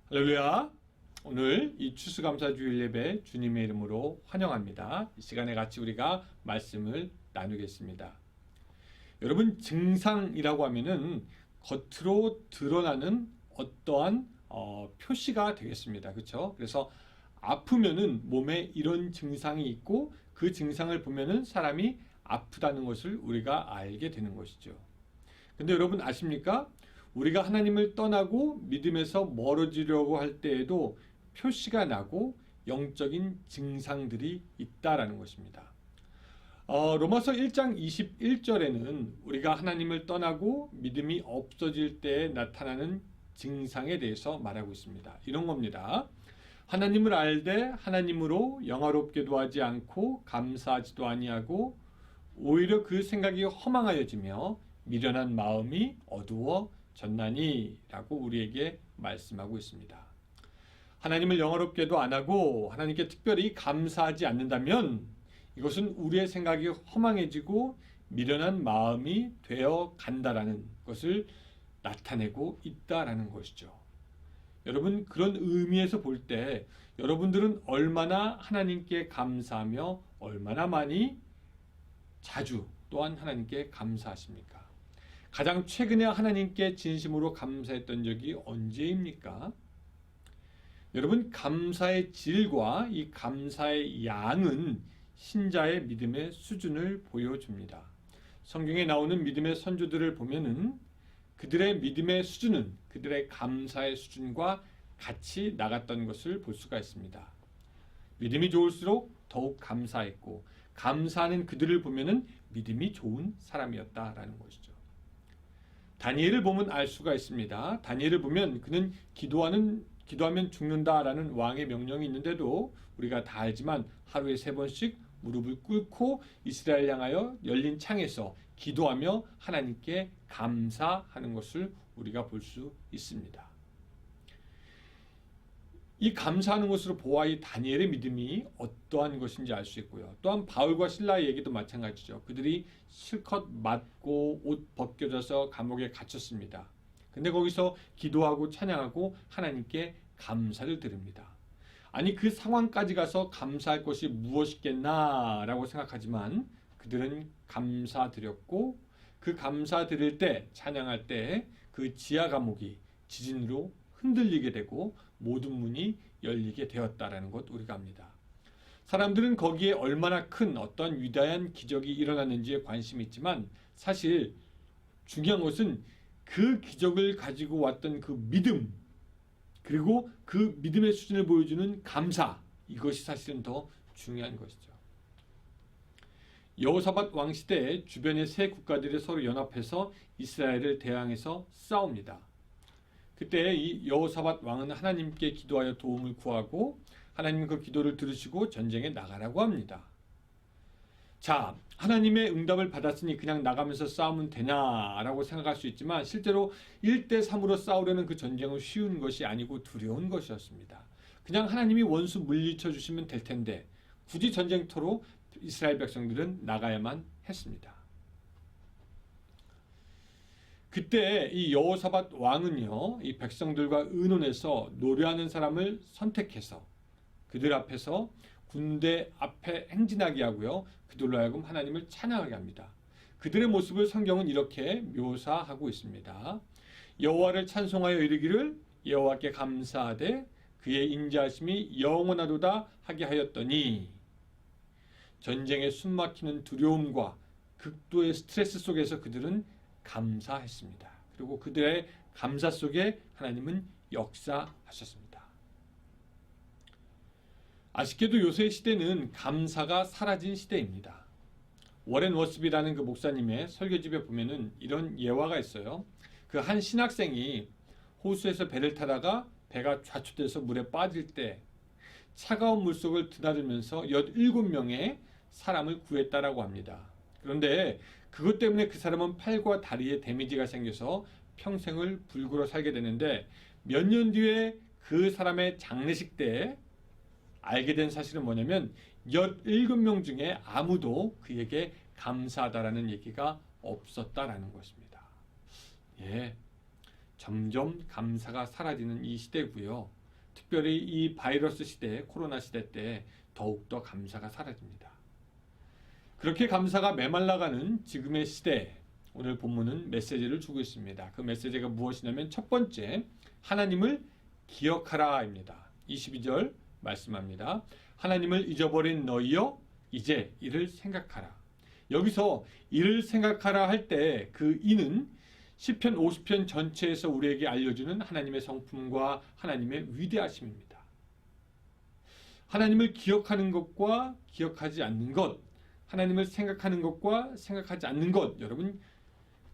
할렐루야. 오늘 이 추수감사주일 예배 주님의 이름으로 환영합니다. 이 시간에 같이 우리가 말씀을 나누겠습니다. 여러분, 증상이라고 하면은 겉으로 드러나는 어떠한 표시가 되겠습니다. 그렇죠? 그래서 아프면은 몸에 이런 증상이 있고 그 증상을 보면은 사람이 아프다는 것을 우리가 알게 되는 것이죠. 근데 여러분 아십니까? 우리가 하나님을 떠나고 믿음에서 멀어지려고 할 때에도 표시가 나고 영적인 증상들이 있다라는 것입니다. 로마서 1장 21절에는 우리가 하나님을 떠나고 믿음이 없어질 때에 나타나는 증상에 대해서 말하고 있습니다. 이런 겁니다. 하나님을 알되 하나님으로 영화롭게도 하지 않고 감사하지도 아니하고 오히려 그 생각이 허망하여지며 미련한 마음이 어두워졌나니 라고 우리에게 말씀하고 있습니다. 하나님을 영화롭게도 안 하고 하나님께 특별히 감사하지 않는다면 이것은 우리의 생각이 허망해지고 미련한 마음이 되어 간다라는 것을 나타내고 있다라는 것이죠. 여러분, 그런 의미에서 볼 때 여러분들은 얼마나 하나님께 감사하며 얼마나 많이 자주 또한 하나님께 감사하십니까? 가장 최근에 하나님께 진심으로 감사했던 적이 언제입니까? 여러분, 감사의 질과 이 감사의 양은 신자의 믿음의 수준을 보여줍니다. 성경에 나오는 믿음의 선조들을 보면은 그들의 믿음의 수준은 그들의 감사의 수준과 같이 나갔던 것을 볼 수가 있습니다. 믿음이 좋을수록 더욱 감사했고 감사하는 그들을 보면은 믿음이 좋은 사람이었다라는 것이죠. 다니엘을 보면 알 수가 있습니다. 다니엘을 보면 그는 기도하면 죽는다라는 왕의 명령이 있는데도 우리가 다 알지만 하루에 3번씩 무릎을 꿇고 이스라엘 향하여 열린 창에서 기도하며 하나님께 감사하는 것을 우리가 볼 수 있습니다. 이 감사하는 것으로 보아 이 다니엘의 믿음이 어떠한 것인지 알 수 있고요. 또한 바울과 실라의 얘기도 마찬가지죠. 그들이 실컷 맞고 옷 벗겨져서 감옥에 갇혔습니다. 근데 거기서 기도하고 찬양하고 하나님께 감사를 드립니다. 아니, 그 상황까지 가서 감사할 것이 무엇이겠나라고 생각하지만 그들은 감사드렸고 그 감사드릴 때, 찬양할 때 그 지하 감옥이 지진으로 흔들리게 되고 모든 문이 열리게 되었다라는 것 우리가 압니다. 사람들은 거기에 얼마나 큰 어떤 위대한 기적이 일어났는지에 관심이 있지만 사실 중요한 것은 그 기적을 가지고 왔던 그 믿음, 그리고 그 믿음의 수준을 보여주는 감사, 이것이 사실은 더 중요한 것이죠. 여호사밧 왕 시대에 주변의 세 국가들이 서로 연합해서 이스라엘을 대항해서 싸웁니다. 그때 이 여호사밧 왕은 하나님께 기도하여 도움을 구하고 하나님은 그 기도를 들으시고 전쟁에 나가라고 합니다. 자, 하나님의 응답을 받았으니 그냥 나가면서 싸우면 되냐라고 생각할 수 있지만 실제로 1대3으로 싸우려는 그 전쟁은 쉬운 것이 아니고 두려운 것이었습니다. 그냥 하나님이 원수 물리쳐 주시면 될 텐데 굳이 전쟁터로 이스라엘 백성들은 나가야만 했습니다. 그때 이 여호사밧 왕은요, 이 백성들과 의논해서 노래하는 사람을 선택해서 그들 앞에서 군대 앞에 행진하게 하고요, 그들로 하여금 하나님을 찬양하게 합니다. 그들의 모습을 성경은 이렇게 묘사하고 있습니다. 여호와를 찬송하여 이르기를 여호와께 감사하되 그의 인자하심이 영원하도다 하게 하였더니, 전쟁의 숨막히는 두려움과 극도의 스트레스 속에서 그들은 감사했습니다. 그리고 그들의 감사 속에 하나님은 역사하셨습니다. 아쉽게도 요새 시대는 감사가 사라진 시대입니다. 워렌 워스비라는 그 목사님의 설교집에 보면은 이런 예화가 있어요. 그 한 신학생이 호수에서 배를 타다가 배가 좌초돼서 물에 빠질 때 차가운 물속을 드나들면서 17명의 사람을 구했다라고 합니다. 그런데 그것 때문에 그 사람은 팔과 다리에 데미지가 생겨서 평생을 불구로 살게 되는데 몇 년 뒤에 그 사람의 장례식 때 알게 된 사실은 뭐냐면 17명 중에 아무도 그에게 감사하다라는 얘기가 없었다라는 것입니다. 예, 점점 감사가 사라지는 이 시대고요. 특별히 이 바이러스 시대, 코로나 시대 때 더욱더 감사가 사라집니다. 그렇게 감사가 메말라가는 지금의 시대에 오늘 본문은 메시지를 주고 있습니다. 그 메시지가 무엇이냐면 첫 번째, 하나님을 기억하라입니다. 22절 말씀합니다. 하나님을 잊어버린 너희여 이제 이를 생각하라. 여기서 이를 생각하라 할 때 그 이는 시편 50편 전체에서 우리에게 알려주는 하나님의 성품과 하나님의 위대하심입니다. 하나님을 기억하는 것과 기억하지 않는 것, 하나님을 생각하는 것과 생각하지 않는 것, 여러분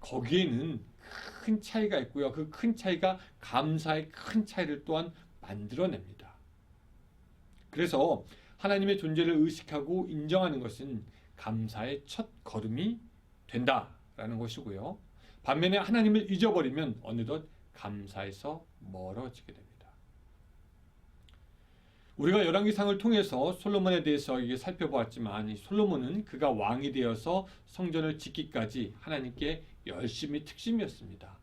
거기에는 큰 차이가 있고요. 그 큰 차이가 감사의 큰 차이를 또한 만들어냅니다. 그래서 하나님의 존재를 의식하고 인정하는 것은 감사의 첫 걸음이 된다라는 것이고요. 반면에 하나님을 잊어버리면 어느덧 감사에서 멀어지게 됩니다. 우리가 열왕기상을 통해서 솔로몬에 대해서 이게 살펴보았지만 이 솔로몬은 그가 왕이 되어서 성전을 짓기까지 하나님께 열심히 특심이었습니다.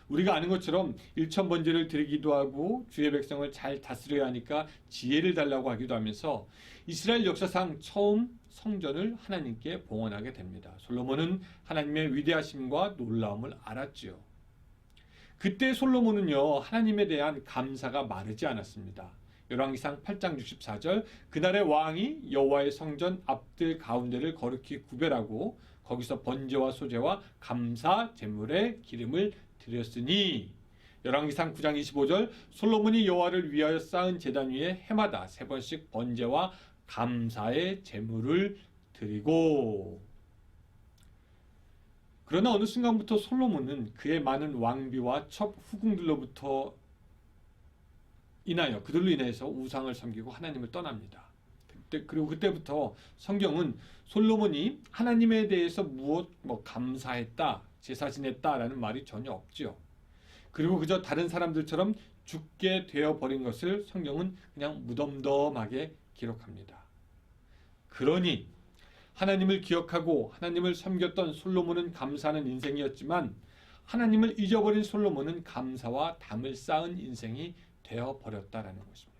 우리가 아는 것처럼 일천번제를 드리기도 하고 주의 백성을 잘 다스려야 하니까 지혜를 달라고 하기도 하면서 이스라엘 역사상 처음 성전을 하나님께 봉헌하게 됩니다. 솔로몬은 하나님의 위대하심과 놀라움을 알았지요. 그때 솔로몬은요, 하나님에 대한 감사가 마르지 않았습니다. 열왕기상 8장 64절, 그날의 왕이 여호와의 성전 앞뜰 가운데를 거룩히 구별하고 거기서 번제와 소제와 감사 제물의 기름을 드렸으니, 열왕기상 9장 25절, 솔로몬이 여호와를 위하여 쌓은 제단 위에 해마다 3번씩 번제와 감사의 제물을 드리고. 그러나 어느 순간부터 솔로몬은 그의 많은 왕비와 첩 후궁들로부터 인하여 그들로 인해서 우상을 섬기고 하나님을 떠납니다. 그리고 그때부터 성경은 솔로몬이 하나님에 대해서 무엇 감사했다, 제사 지냈다라는 말이 전혀 없지요. 그리고 그저 다른 사람들처럼 죽게 되어 버린 것을 성경은 그냥 무덤덤하게 기록합니다. 그러니 하나님을 기억하고 하나님을 섬겼던 솔로몬은 감사하는 인생이었지만 하나님을 잊어버린 솔로몬은 감사와 담을 쌓은 인생이 되어버렸다라는 것입니다.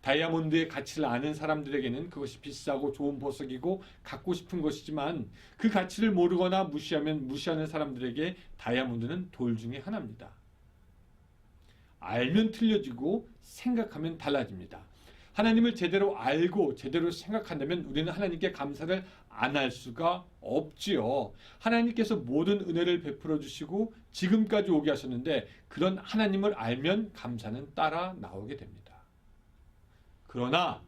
다이아몬드의 가치를 아는 사람들에게는 그것이 비싸고 좋은 보석이고 갖고 싶은 것이지만 그 가치를 모르거나 무시하는 사람들에게 다이아몬드는 돌 중에 하나입니다. 알면 틀려지고 생각하면 달라집니다. 하나님을 제대로 알고 제대로 생각한다면 우리는 하나님께 감사를 안 할 수가 없지요. 하나님께서 모든 은혜를 베풀어 주시고 지금까지 오게 하셨는데 그런 하나님을 알면 감사는 따라 나오게 됩니다. 그러나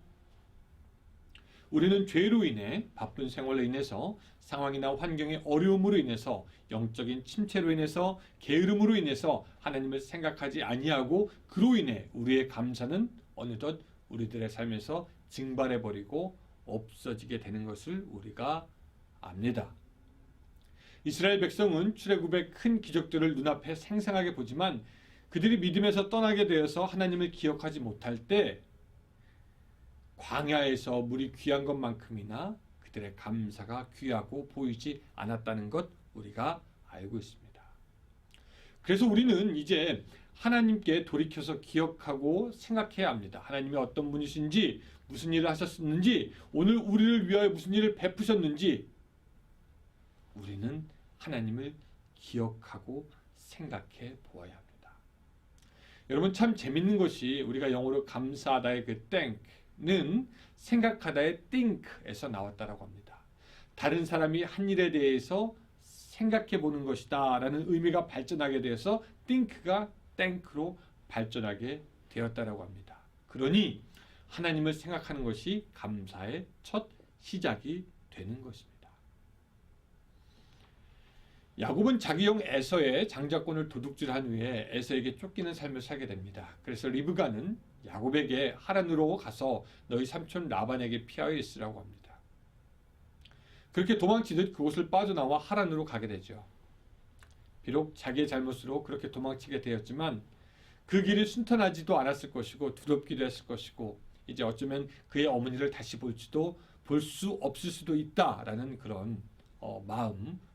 우리는 죄로 인해, 바쁜 생활로 인해서, 상황이나 환경의 어려움으로 인해서, 영적인 침체로 인해서, 게으름으로 인해서 하나님을 생각하지 아니하고 그로 인해 우리의 감사는 어느덧 우리들의 삶에서 증발해버리고 없어지게 되는 것을 우리가 압니다. 이스라엘 백성은 출애굽의 큰 기적들을 눈앞에 생생하게 보지만 그들이 믿음에서 떠나게 되어서 하나님을 기억하지 못할 때 광야에서 물이 귀한 것만큼이나 그들의 감사가 귀하고 보이지 않았다는 것 우리가 알고 있습니다. 그래서 우리는 이제 하나님께 돌이켜서 기억하고 생각해야 합니다. 하나님이 어떤 분이신지, 무슨 일을 하셨는지, 오늘 우리를 위하여 무슨 일을 베푸셨는지 우리는 하나님을 기억하고 생각해 보아야 합니다. 여러분 참 재밌는 것이 우리가 영어로 감사하다의 그 thank는 생각하다의 think에서 나왔다라고 합니다. 다른 사람이 한 일에 대해서 생각해 보는 것이다 라는 의미가 발전하게 되어서 think가 thank로 발전하게 되었다라고 합니다. 그러니 하나님을 생각하는 것이 감사의 첫 시작이 되는 것입니다. 야곱은 자기 형 에서의 장자권을 도둑질한 후에 에서에게 쫓기는 삶을 살게 됩니다. 그래서 리브가는 야곱에게 하란으로 가서 너희 삼촌 라반에게 피하여 있으라고 합니다. 그렇게 도망치듯 그곳을 빠져나와 하란으로 가게 되죠. 비록 자기의 잘못으로 그렇게 도망치게 되었지만 그 길이 순탄하지도 않았을 것이고 두렵기도 했을 것이고 이제 어쩌면 그의 어머니를 다시 볼 수 없을 수도 있다라는 그런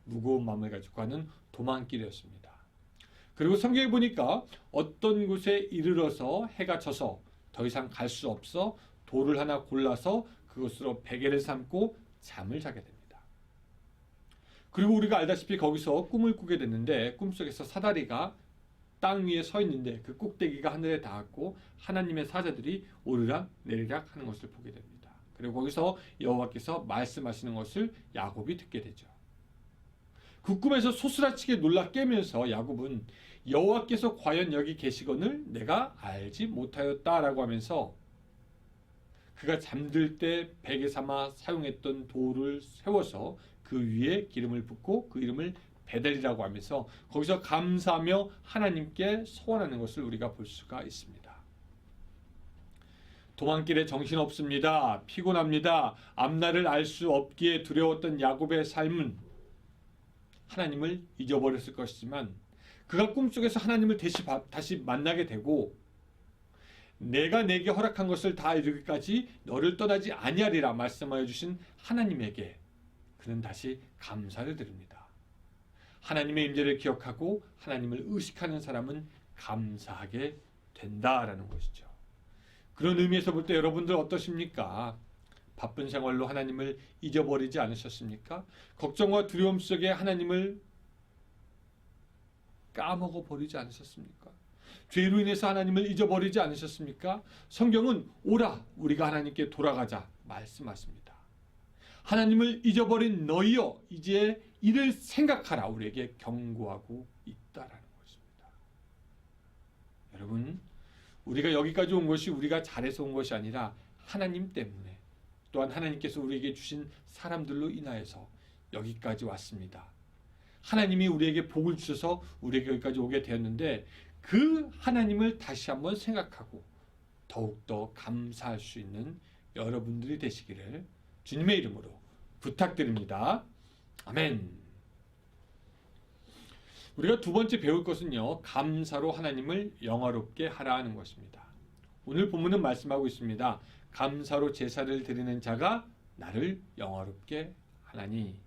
무거운 마음을 가지고 가는 도망길이었습니다. 그리고 성경에 보니까 어떤 곳에 이르러서 해가 져서 더 이상 갈 수 없어 돌을 하나 골라서 그것으로 베개를 삼고 잠을 자게 됩니다. 그리고 우리가 알다시피 거기서 꿈을 꾸게 됐는데 꿈속에서 사다리가 땅 위에 서 있는데 그 꼭대기가 하늘에 닿았고 하나님의 사자들이 오르락 내리락 하는 것을 보게 됩니다. 그리고 거기서 여호와께서 말씀하시는 것을 야곱이 듣게 되죠. 그 꿈에서 소스라치게 놀라 깨면서 야곱은 여호와께서 과연 여기 계시거늘 내가 알지 못하였다라고 하면서 그가 잠들 때 베개 삼아 사용했던 돌을 세워서 그 위에 기름을 붓고 그 이름을 베델이라고 하면서 거기서 감사하며 하나님께 소원하는 것을 우리가 볼 수가 있습니다. 도망길에 정신없습니다. 피곤합니다. 앞날을 알 수 없기에 두려웠던 야곱의 삶은 하나님을 잊어버렸을 것이지만 그가 꿈속에서 하나님을 다시 만나게 되고 내가 내게 허락한 것을 다 이루기까지 너를 떠나지 아니하리라 말씀하여 주신 하나님에게 그는 다시 감사를 드립니다. 하나님의 임재를 기억하고 하나님을 의식하는 사람은 감사하게 된다라는 것이죠. 그런 의미에서 볼 때 여러분들 어떠십니까? 바쁜 생활로 하나님을 잊어버리지 않으셨습니까? 걱정과 두려움 속에 하나님을 까먹어 버리지 않으셨습니까? 죄로 인해서 하나님을 잊어버리지 않으셨습니까? 성경은 오라 우리가 하나님께 돌아가자 말씀하십니다. 하나님을 잊어버린 너희여 이제 이를 생각하라 우리에게 경고하고 있다라는 것입니다. 여러분 우리가 여기까지 온 것이 우리가 잘해서 온 것이 아니라 하나님 때문에 또한 하나님께서 우리에게 주신 사람들로 인하여서 여기까지 왔습니다. 하나님이 우리에게 복을 주셔서 우리에게 여기까지 오게 되었는데 그 하나님을 다시 한번 생각하고 더욱더 감사할 수 있는 여러분들이 되시기를 주님의 이름으로 부탁드립니다. 아멘. 우리가 두 번째 배울 것은요. 감사로 하나님을 영화롭게 하라 하는 것입니다. 오늘 본문은 말씀하고 있습니다. 감사로 제사를 드리는 자가 나를 영화롭게 하나니.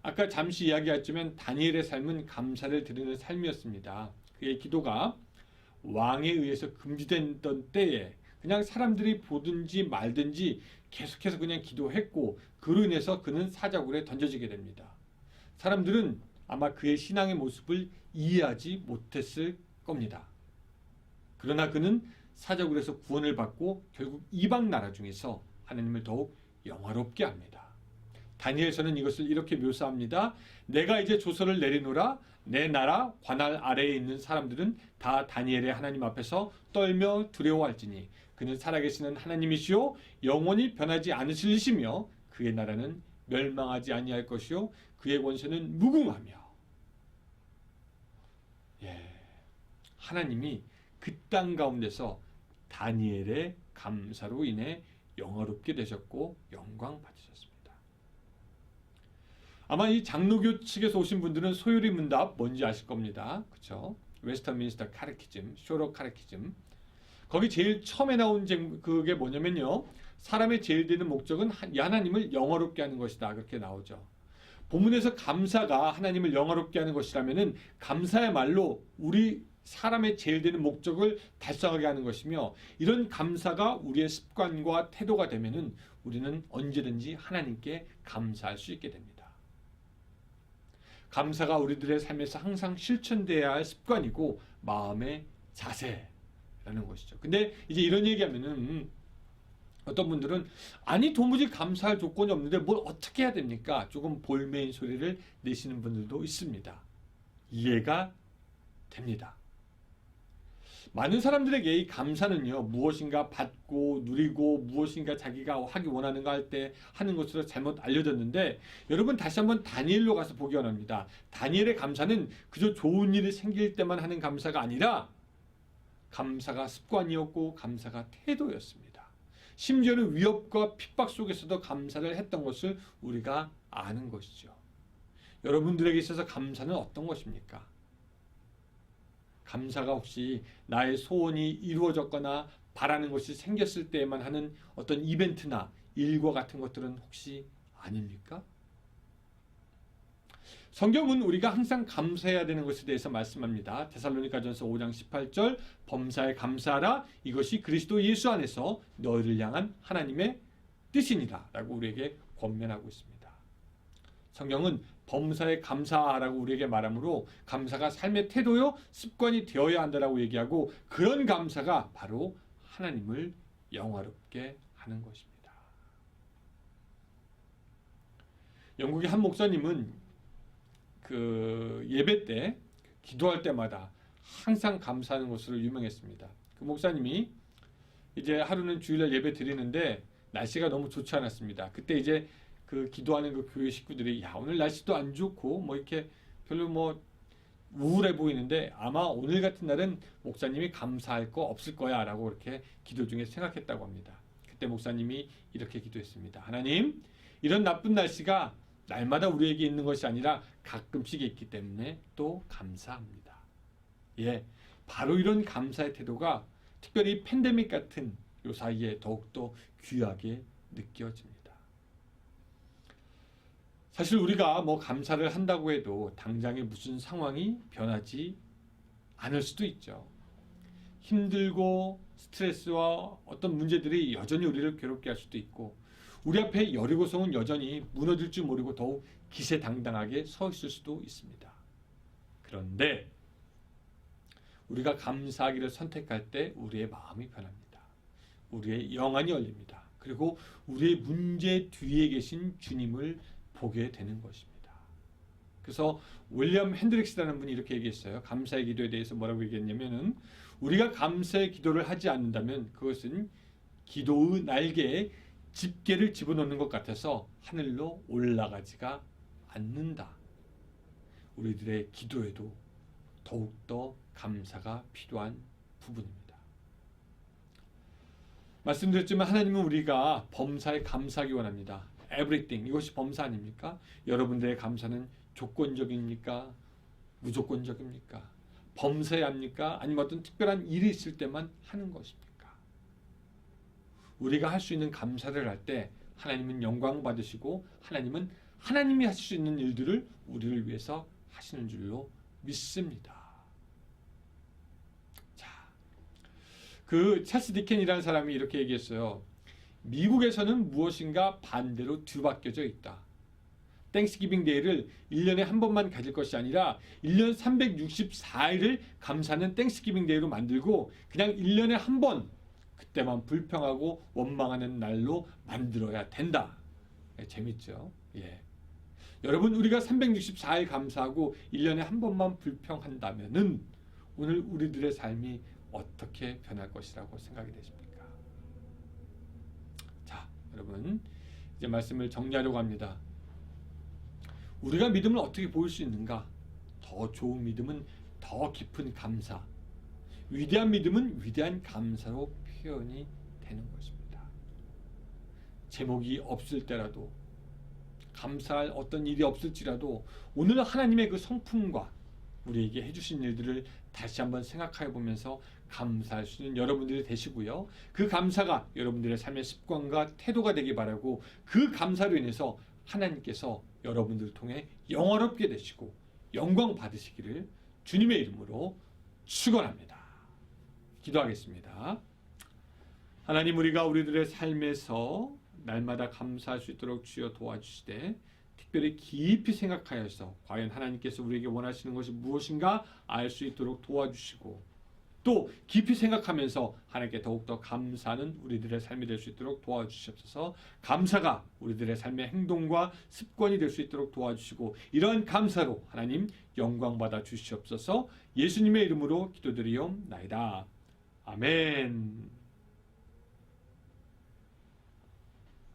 아까 잠시 이야기했지만 다니엘의 삶은 감사를 드리는 삶이었습니다. 그의 기도가 왕에 의해서 금지됐던 때에 그냥 사람들이 보든지 말든지 계속해서 그냥 기도했고 그로 인해서 그는 사자굴에 던져지게 됩니다. 사람들은 아마 그의 신앙의 모습을 이해하지 못했을 겁니다. 그러나 그는 사자굴에서 구원을 받고 결국 이방 나라 중에서 하나님을 더욱 영화롭게 합니다. 다니엘서는 이것을 이렇게 묘사합니다. 내가 이제 조서를 내리노라 내 나라 관할 아래에 있는 사람들은 다 다니엘의 하나님 앞에서 떨며 두려워할지니 그는 살아계시는 하나님이시요 영원히 변하지 않으실리시며 그의 나라는 멸망하지 아니할 것이요 그의 권세는 무궁하며. 하나님이 그 땅 가운데서 다니엘의 감사로 인해 영화롭게 되셨고 영광 받으셨습니다. 아마 이 장로교 측에서 오신 분들은 소요리 문답 뭔지 아실 겁니다. 그렇죠? 웨스터민스터 카테키즘, 쇼로 카테키즘. 거기 제일 처음에 나온 그게 뭐냐면요. 사람의 제일 되는 목적은 하나님을 영화롭게 하는 것이다. 그렇게 나오죠. 본문에서 감사가 하나님을 영화롭게 하는 것이라면은 감사야말로 우리 사람의 제일 되는 목적을 달성하게 하는 것이며 이런 감사가 우리의 습관과 태도가 되면은 우리는 언제든지 하나님께 감사할 수 있게 됩니다. 감사가 우리들의 삶에서 항상 실천되어야 할 습관이고 마음의 자세라는 것이죠. 근데 이제 이런 얘기하면은 어떤 분들은 아니 도무지 감사할 조건이 없는데 뭘 어떻게 해야 됩니까? 조금 볼메인 소리를 내시는 분들도 있습니다. 이해가 됩니다. 많은 사람들에게 이 감사는요 무엇인가 받고 누리고 무엇인가 자기가 하기 원하는 거 할 때 하는 것으로 잘못 알려졌는데 여러분 다시 한번 다니엘로 가서 보기 원합니다. 다니엘의 감사는 그저 좋은 일이 생길 때만 하는 감사가 아니라 감사가 습관이었고 감사가 태도였습니다. 심지어는 위협과 핍박 속에서도 감사를 했던 것을 우리가 아는 것이죠. 여러분들에게 있어서 감사는 어떤 것입니까? 감사가 혹시 나의 소원이 이루어졌거나 바라는 것이 생겼을 때에만 하는 어떤 이벤트나 일과 같은 것들은 혹시 아닙니까? 성경은 우리가 항상 감사해야 되는 것에 대해서 말씀합니다. 데살로니가전서 5장 18절 범사에 감사하라 이것이 그리스도 예수 안에서 너희를 향한 하나님의 뜻이니라 라고 우리에게 권면하고 있습니다. 성경은 범사에 감사하라고 우리에게 말하므로 감사가 삶의 태도요 습관이 되어야 한다라고 얘기하고 그런 감사가 바로 하나님을 영화롭게 하는 것입니다. 영국의 한 목사님은 그 예배 때 기도할 때마다 항상 감사하는 것으로 유명했습니다. 그 목사님이 이제 하루는 주일날 예배 드리는데 날씨가 너무 좋지 않았습니다. 그때 이제 그 기도하는 그 교회 식구들이 야 오늘 날씨도 안 좋고 뭐 이렇게 별로 뭐 우울해 보이는데 아마 오늘 같은 날은 목사님이 감사할 거 없을 거야 라고 이렇게 기도 중에 생각했다고 합니다. 그때 목사님이 이렇게 기도했습니다. 하나님 이런 나쁜 날씨가 날마다 우리에게 있는 것이 아니라 가끔씩 있기 때문에 또 감사합니다. 예, 바로 이런 감사의 태도가 특별히 팬데믹 같은 요 사이에 더욱더 귀하게 느껴집니다. 사실 우리가 뭐 감사를 한다고 해도 당장에 무슨 상황이 변하지 않을 수도 있죠. 힘들고 스트레스와 어떤 문제들이 여전히 우리를 괴롭게 할 수도 있고 우리 앞에 여리고성은 여전히 무너질 줄 모르고 더욱 기세당당하게 서 있을 수도 있습니다. 그런데 우리가 감사하기를 선택할 때 우리의 마음이 변합니다. 우리의 영안이 열립니다. 그리고 우리의 문제 뒤에 계신 주님을 보게 되는 것입니다. 그래서 윌리엄 핸드릭스라는 분이 이렇게 얘기했어요. 감사의 기도에 대해서 뭐라고 얘기했냐면은 우리가 감사의 기도를 하지 않는다면 그것은 기도의 날개에 집게를 집어넣는 것 같아서 하늘로 올라가지가 않는다. 우리들의 기도에도 더욱더 감사가 필요한 부분입니다. 말씀드렸지만 하나님은 우리가 범사에 감사하기 원합니다. Everything 이것이 범사 아닙니까? 여러분들의 감사는 조건적입니까? 무조건적입니까? 범사해야 합니까? 아니면 어떤 특별한 일이 있을 때만 하는 것입니까? 우리가 할 수 있는 감사를 할 때 하나님은 영광 받으시고 하나님은 하나님이 하실 수 있는 일들을 우리를 위해서 하시는 줄로 믿습니다. 자, 그 찰스 디켄이라는 사람이 이렇게 얘기했어요. 미국에서는 무엇인가 반대로 뒤바뀌어져 있다. 땡스기빙 데이를 1년에 한 번만 가질 것이 아니라 1년 364일을 감사하는 땡스기빙 데이로 만들고 그냥 1년에 한 번 그때만 불평하고 원망하는 날로 만들어야 된다. 재밌죠? 예. 여러분 우리가 364일 감사하고 1년에 한 번만 불평한다면은 오늘 우리들의 삶이 어떻게 변할 것이라고 생각이 되십니까? 자, 여러분 이제 말씀을 정리하려고 합니다. 우리가 믿음을 어떻게 보일 수 있는가? 더 좋은 믿음은 더 깊은 감사, 위대한 믿음은 위대한 감사로 표현이 되는 것입니다. 제목이 없을 때라도 감사할 어떤 일이 없을지라도 오늘 하나님의 그 성품과 우리에게 해주신 일들을 다시 한번 생각해 보면서 감사할 수 있는 여러분들이 되시고요. 그 감사가 여러분들의 삶의 습관과 태도가 되기 바라고 그 감사로 인해서 하나님께서 여러분들을 통해 영화롭게 되시고 영광 받으시기를 주님의 이름으로 축원합니다. 기도하겠습니다. 하나님 우리가 우리들의 삶에서 날마다 감사할 수 있도록 주여 도와주시되 특별히 깊이 생각하여서 과연 하나님께서 우리에게 원하시는 것이 무엇인가 알 수 있도록 도와주시고 또 깊이 생각하면서 하나님께 더욱더 감사하는 우리들의 삶이 될 수 있도록 도와주시옵소서. 감사가 우리들의 삶의 행동과 습관이 될 수 있도록 도와주시고 이러한 감사로 하나님 영광 받아 주시옵소서. 예수님의 이름으로 기도드리옵나이다. 아멘.